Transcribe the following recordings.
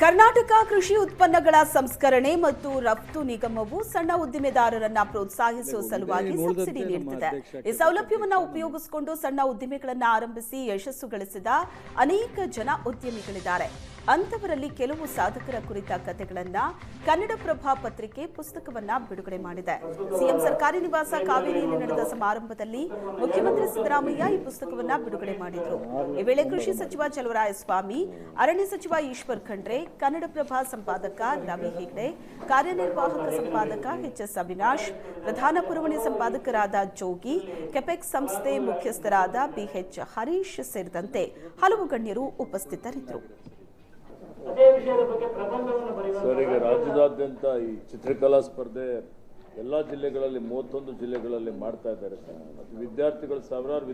ಕರ್ನಾಟಕ ಕೃಷಿ ಉತ್ಪನ್ನಗಳ ಸಂಸ್ಕರಣೆ ಮತ್ತು ರಫ್ತು ನಿಗಮವು ಸಣ್ಣ ಉದ್ದಿಮೆದಾರರನ್ನ ಪ್ರೋತ್ಸಾಹಿಸುವ ಸಲುವಾಗಿ ಸಬ್ಸಿಡಿ ನೀಡುತ್ತಿದೆ. ಈ ಸೌಲಭ್ಯವನ್ನು ಉಪಯೋಗಿಸಿಕೊಂಡು ಸಣ್ಣ ಉದ್ದಿಮೆಗಳನ್ನು ಆರಂಭಿಸಿ ಯಶಸ್ಸು ಗಳಿಸಿದ ಅನೇಕ ಜನ ಉದ್ಯಮಿಗಳಿದ್ದಾರೆ. ಅಂತವರಲ್ಲಿ ಕೆಲವು ಸಾಧಕರ ಕುರಿತ ಕಥೆಗಳನ್ನ ಕನ್ನಡಪ್ರಭ ಪತ್ರಿಕೆ ಪುಸ್ತಕವನ್ನ ಬಿಡುಗಡೆ ಮಾಡಿದೆ. ಸಿಎಂ ಸರ್ಕಾರಿ ನಿವಾಸ ಕಾವೇರಿಯಲ್ಲಿ ನಡೆದ ಸಮಾರಂಭದಲ್ಲಿ ಮುಖ್ಯಮಂತ್ರಿ ಸಿದ್ದರಾಮಯ್ಯ ಈ ಪುಸ್ತಕವನ್ನ ಬಿಡುಗಡೆ ಮಾಡಿದರು. ಈ ವೇಳೆ ಕೃಷಿ ಸಚಿವ ಚಲುವರಾಯಸ್ವಾಮಿ, ಅರಣ್ಯ ಸಚಿವ ಈಶ್ವರ್ ಖಂಡ್ರೆ, ಕನ್ನಡಪ್ರಭ ಸಂಪಾದಕ ರವಿ ಹೆಗ್ಡೆ, ಕಾರ್ಯನಿರ್ವಾಹಕ ಸಂಪಾದಕ ಎಚ್ಎಸ್ ಅವಿನಾಶ್, ಪ್ರಧಾನ ಪುರವಣಿ ಸಂಪಾದಕರಾದ ಜೋಗಿ, ಕೆಪೆಕ್ಸ್ ಸಂಸ್ಥೆ ಮುಖ್ಯಸ್ಥರಾದ ಬಿಎಚ್ ಹರೀಶ್ ಸೇರಿದಂತೆ ಹಲವು ಗಣ್ಯರು ಉಪಸ್ಥಿತರಿದ್ದರು. ಸರ್, ಈಗ ರಾಜ್ಯದಾದ್ಯಂತ ಈ ಚಿತ್ರಕಲಾ ಸ್ಪರ್ಧೆ ಎಲ್ಲ ಜಿಲ್ಲೆಗಳಲ್ಲಿ 31 ಜಿಲ್ಲೆಗಳಲ್ಲಿ ಮಾಡ್ತಾ ಇದ್ದಾರೆ. ವಿದ್ಯಾರ್ಥಿಗಳು ಸಾವಿರಾರು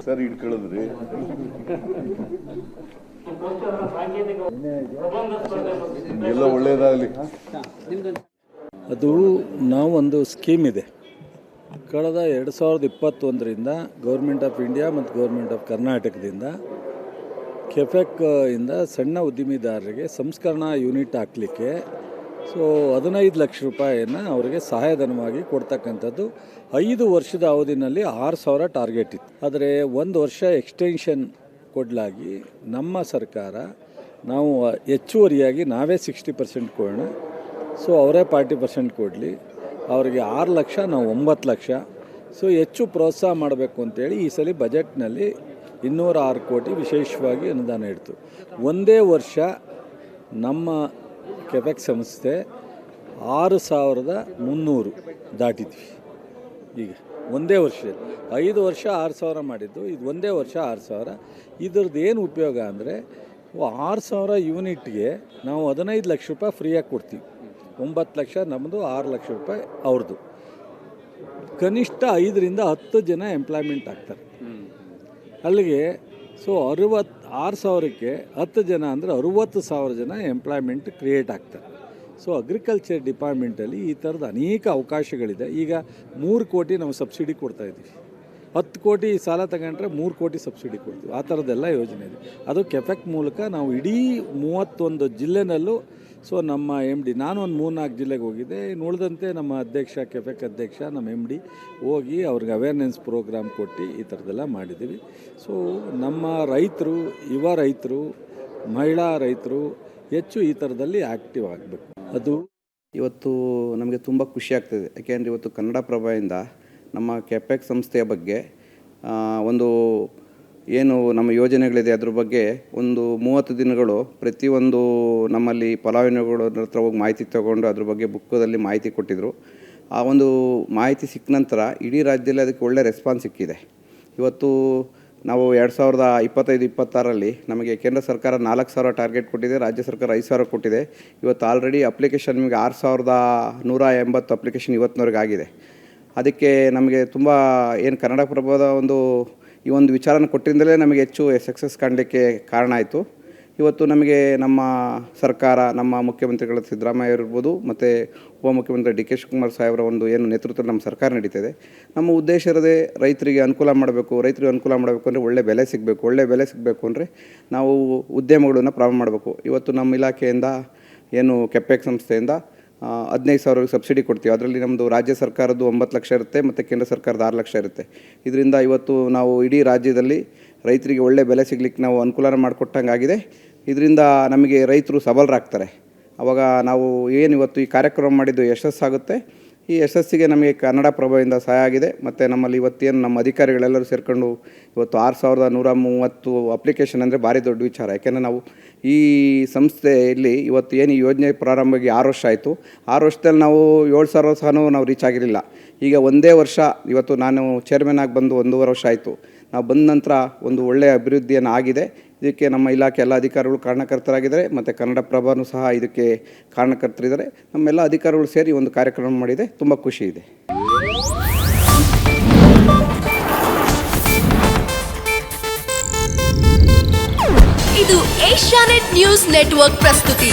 ಸರ್ ಇಟ್ಕೊಳ್ಳೋದ್ರಿ ಎಲ್ಲ ಒಳ್ಳೆಯದಾಗಲಿ. ಅದು ನಾವೊಂದು ಸ್ಕೀಮ್ ಇದೆ. ಕಳೆದ 2021ರಿಂದ ಗೌರ್ಮೆಂಟ್ ಆಫ್ ಇಂಡಿಯಾ ಮತ್ತು ಗೌರ್ಮೆಂಟ್ ಆಫ್ ಕರ್ನಾಟಕದಿಂದ ಕೆಫೆಕ್ ಇಂದ ಸಣ್ಣ ಉದ್ದಿಮೆದಾರರಿಗೆ ಸಂಸ್ಕರಣಾ ಯೂನಿಟ್ ಹಾಕಲಿಕ್ಕೆ 15 ಲಕ್ಷ ರೂಪಾಯಿಯನ್ನು ಅವರಿಗೆ ಸಹಾಯಧನವಾಗಿ ಕೊಡ್ತಕ್ಕಂಥದ್ದು 5 ವರ್ಷದ ಅವಧಿನಲ್ಲಿ 6,000 ಟಾರ್ಗೆಟ್ ಇತ್ತು. ಆದರೆ 1 ವರ್ಷ ಎಕ್ಸ್ಟೆನ್ಷನ್ ಕೊಡಲಾಗಿ ನಮ್ಮ ಸರ್ಕಾರ ನಾವು ಹೆಚ್ಚುವರಿಯಾಗಿ ನಾವೇ 60% ಕೊಡೋಣ, ಅವರೇ 40% ಕೊಡಲಿ, ಅವರಿಗೆ 6 ಲಕ್ಷ, ನಾವು 9 ಲಕ್ಷ. ಹೆಚ್ಚು ಪ್ರೋತ್ಸಾಹ ಮಾಡಬೇಕು ಅಂತೇಳಿ ಈ ಸಲ ಬಜೆಟ್ನಲ್ಲಿ 206 ಕೋಟಿ ವಿಶೇಷವಾಗಿ ಅನುದಾನ ಇಡ್ತು. ಒಂದೇ ವರ್ಷ ನಮ್ಮ ಕೆಪೆಕ್ ಸಂಸ್ಥೆ 6,300 ದಾಟಿದ್ವಿ. ಈಗ ಒಂದೇ ವರ್ಷ 5 ವರ್ಷ 6,000 ಮಾಡಿದ್ದು, ಇದು ಒಂದೇ ವರ್ಷ 6,000. ಇದ್ರದ್ದು ಏನು ಉಪಯೋಗ ಅಂದರೆ 6,000 ಯೂನಿಟ್ಗೆ ನಾವು 15 ಲಕ್ಷ ರೂಪಾಯಿ ಫ್ರೀಯಾಗಿ ಕೊಡ್ತೀವಿ. 9 ಲಕ್ಷ ನಮ್ಮದು, 6 ಲಕ್ಷ ರೂಪಾಯಿ ಅವ್ರದ್ದು. ಕನಿಷ್ಠ 5ರಿಂದ 10 ಜನ ಎಂಪ್ಲಾಯ್ಮೆಂಟ್ ಆಗ್ತಾರೆ ಅಲ್ಲಿಗೆ. 6,000ಕ್ಕೆ 10 ಜನ ಅಂದರೆ 60,000 ಜನ ಎಂಪ್ಲಾಯ್ಮೆಂಟ್ ಕ್ರಿಯೇಟ್ ಆಗ್ತಾರೆ. ಅಗ್ರಿಕಲ್ಚರ್ ಡಿಪಾರ್ಟ್ಮೆಂಟಲ್ಲಿ ಈ ಥರದ ಅನೇಕ ಅವಕಾಶಗಳಿದೆ. ಈಗ 3 ಕೋಟಿ ನಾವು ಸಬ್ಸಿಡಿ ಕೊಡ್ತಾಯಿದ್ದೀವಿ. 10 ಕೋಟಿ ಸಾಲ ತಗೊಂಡ್ರೆ 3 ಕೋಟಿ ಸಬ್ಸಿಡಿ ಕೊಡ್ತೀವಿ. ಆ ಥರದ್ದೆಲ್ಲ ಯೋಜನೆ ಇದೆ. ಅದು ಕೆಫೆಕ್ ಮೂಲಕ ನಾವು ಇಡೀ 31 ಜಿಲ್ಲೆನಲ್ಲೂ ನಮ್ಮ MD, ನಾನು ಒಂದು 3-4 ಜಿಲ್ಲೆಗೆ ಹೋಗಿದ್ದೆ. ಉಳಿದಂತೆ ನಮ್ಮ ಅಧ್ಯಕ್ಷ, ಕೆಫೆಕ್ ಅಧ್ಯಕ್ಷ, ನಮ್ಮ MD ಹೋಗಿ ಅವ್ರಿಗೆ ಅವೇರ್ನೆಸ್ ಪ್ರೋಗ್ರಾಮ್ ಕೊಟ್ಟು ಈ ಥರದ್ದೆಲ್ಲ ಮಾಡಿದ್ದೀವಿ. ನಮ್ಮ ರೈತರು, ಯುವ ರೈತರು, ಮಹಿಳಾ ರೈತರು ಹೆಚ್ಚು ಈ ಥರದಲ್ಲಿ ಆ್ಯಕ್ಟಿವ್ ಆಗಬೇಕು. ಅದು ಇವತ್ತು ನಮಗೆ ತುಂಬ ಖುಷಿ ಆಗ್ತದೆ. ಯಾಕೆಂದರೆ ಇವತ್ತು ಕನ್ನಡಪ್ರಭದಿಂದ ನಮ್ಮ ಕೆಪೆಕ್ ಸಂಸ್ಥೆಯ ಬಗ್ಗೆ ಒಂದು ಏನು ನಮ್ಮ ಯೋಜನೆಗಳಿದೆ ಅದ್ರ ಬಗ್ಗೆ ಒಂದು 30 ದಿನಗಳು ಪ್ರತಿಯೊಂದು ನಮ್ಮಲ್ಲಿ ಫಲಾನುಭವಿಗಳ ಹತ್ರ ಹೋಗಿ ಮಾಹಿತಿ ತೊಗೊಂಡು ಅದ್ರ ಬಗ್ಗೆ ಬುಕ್ಕದಲ್ಲಿ ಮಾಹಿತಿ ಕೊಟ್ಟಿದ್ದರು. ಆ ಒಂದು ಮಾಹಿತಿ ಸಿಕ್ಕ ನಂತರ ಇಡೀ ರಾಜ್ಯದಲ್ಲಿ ಅದಕ್ಕೆ ಒಳ್ಳೆ ರೆಸ್ಪಾನ್ಸ್ ಸಿಕ್ಕಿದೆ. ಇವತ್ತು ನಾವು 2025-26ರಲ್ಲಿ ನಮಗೆ ಕೇಂದ್ರ ಸರ್ಕಾರ 4,000 ಟಾರ್ಗೆಟ್ ಕೊಟ್ಟಿದೆ, ರಾಜ್ಯ ಸರ್ಕಾರ 5,000 ಕೊಟ್ಟಿದೆ. ಇವತ್ತು ಆಲ್ರೆಡಿ ಅಪ್ಲಿಕೇಶನ್ ನಿಮಗೆ 6,180 ಅಪ್ಲಿಕೇಶನ್ ಇವತ್ತಿನವರೆಗೆ ಆಗಿದೆ. ಅದಕ್ಕೆ ನಮಗೆ ತುಂಬ ಏನು ಕನ್ನಡಪ್ರಭದ ಈ ಒಂದು ವಿಚಾರನ ಕೊಟ್ಟಿದ್ದಲೇ ನಮಗೆ ಹೆಚ್ಚು ಸಕ್ಸಸ್ ಕಾಣಲಿಕ್ಕೆ ಕಾರಣ ಆಯಿತು. ಇವತ್ತು ನಮಗೆ ನಮ್ಮ ಸರ್ಕಾರ, ನಮ್ಮ ಮುಖ್ಯಮಂತ್ರಿಗಳ ಸಿದ್ದರಾಮಯ್ಯ ಇರ್ಬೋದು ಮತ್ತು ಉಪಮುಖ್ಯಮಂತ್ರಿ DK ಶಿವಕುಮಾರ್ ಸಾಹೇಬರ ಏನು ನೇತೃತ್ವದಲ್ಲಿ ನಮ್ಮ ಸರ್ಕಾರ ನಡೀತಿದೆ. ನಮ್ಮ ಉದ್ದೇಶ ಇರೋದೇ ರೈತರಿಗೆ ಅನುಕೂಲ ಮಾಡಬೇಕು. ರೈತರಿಗೆ ಅನುಕೂಲ ಮಾಡಬೇಕು ಅಂದರೆ ಒಳ್ಳೆ ಬೆಲೆ ಸಿಗಬೇಕು. ಒಳ್ಳೆ ಬೆಲೆ ಸಿಗಬೇಕು ಅಂದರೆ ನಾವು ಉದ್ಯಮಗಳನ್ನು ಪ್ರಾರಂಭ ಮಾಡಬೇಕು. ಇವತ್ತು ನಮ್ಮ ಇಲಾಖೆಯಿಂದ ಏನು ಕೆಪೆಕ್ ಸಂಸ್ಥೆಯಿಂದ 15,000 ಸಬ್ಸಿಡಿ ಕೊಡ್ತೀವಿ. ಅದರಲ್ಲಿ ನಮ್ಮದು ರಾಜ್ಯ ಸರ್ಕಾರದ್ದು 9 ಲಕ್ಷ ಇರುತ್ತೆ ಮತ್ತು ಕೇಂದ್ರ ಸರ್ಕಾರದ 6 ಲಕ್ಷ ಇರುತ್ತೆ. ಇದರಿಂದ ಇವತ್ತು ನಾವು ಇಡೀ ರಾಜ್ಯದಲ್ಲಿ ರೈತರಿಗೆ ಒಳ್ಳೆ ಬೆಲೆ ಸಿಗಲಿಕ್ಕೆ ನಾವು ಅನುಕೂಲ ಮಾಡಿಕೊಟ್ಟಂಗಾಗಿದೆ. ಇದರಿಂದ ನಮಗೆ ರೈತರು ಸಬಲರಾಗ್ತಾರೆ. ಆವಾಗ ನಾವು ಏನು ಇವತ್ತು ಈ ಕಾರ್ಯಕ್ರಮ ಮಾಡಿದ್ದು ಯಶಸ್ಸಾಗುತ್ತೆ. ಈ ಯಶಸ್ಸಿಗೆ ನಮಗೆ ಕನ್ನಡಪ್ರಭದಿಂದ ಸಹಾಯ ಆಗಿದೆ. ಮತ್ತು ನಮ್ಮಲ್ಲಿ ಇವತ್ತೇನು ನಮ್ಮ ಅಧಿಕಾರಿಗಳೆಲ್ಲರೂ ಸೇರಿಕೊಂಡು ಇವತ್ತು 6,130 ಅಪ್ಲಿಕೇಶನ್ ಅಂದರೆ ಭಾರಿ ದೊಡ್ಡ ವಿಚಾರ. ಯಾಕೆಂದರೆ ನಾವು ಈ ಸಂಸ್ಥೆಯಲ್ಲಿ ಇವತ್ತು ಏನು ಈ ಯೋಜನೆ ಪ್ರಾರಂಭವಾಗಿ 6 ವರ್ಷ ಆಯಿತು. 6 ವರ್ಷದಲ್ಲಿ ನಾವು 7,000 ಸಹ ನಾವು ರೀಚ್ ಆಗಿರಲಿಲ್ಲ. ಈಗ ಒಂದೇ ವರ್ಷ, ಇವತ್ತು ನಾನು ಚೇರ್ಮನ್ ಆಗಿ ಬಂದು 1.5 ವರ್ಷ ಆಯಿತು. ನಾವು ಬಂದ ನಂತರ ಒಂದು ಒಳ್ಳೆಯ ಅಭಿವೃದ್ಧಿಯನ್ನು ಆಗಿದೆ. ಇದಕ್ಕೆ ನಮ್ಮ ಇಲಾಖೆ ಎಲ್ಲ ಅಧಿಕಾರಿಗಳು ಕಾರಣಕರ್ತರಾಗಿದ್ದಾರೆ ಮತ್ತು ಕನ್ನಡಪ್ರಭನೂ ಸಹ ಇದಕ್ಕೆ ಕಾರಣಕರ್ತರಿದ್ದಾರೆ. ನಮ್ಮೆಲ್ಲ ಅಧಿಕಾರಿಗಳು ಸೇರಿ ಒಂದು ಕಾರ್ಯಕ್ರಮ ಮಾಡಿದೆ. ತುಂಬ ಖುಷಿ ಇದೆ. ಇದು ಏಷ್ಯಾನೆಟ್ ನ್ಯೂಸ್ ನೆಟ್ವರ್ಕ್ ಪ್ರಸ್ತುತಿ.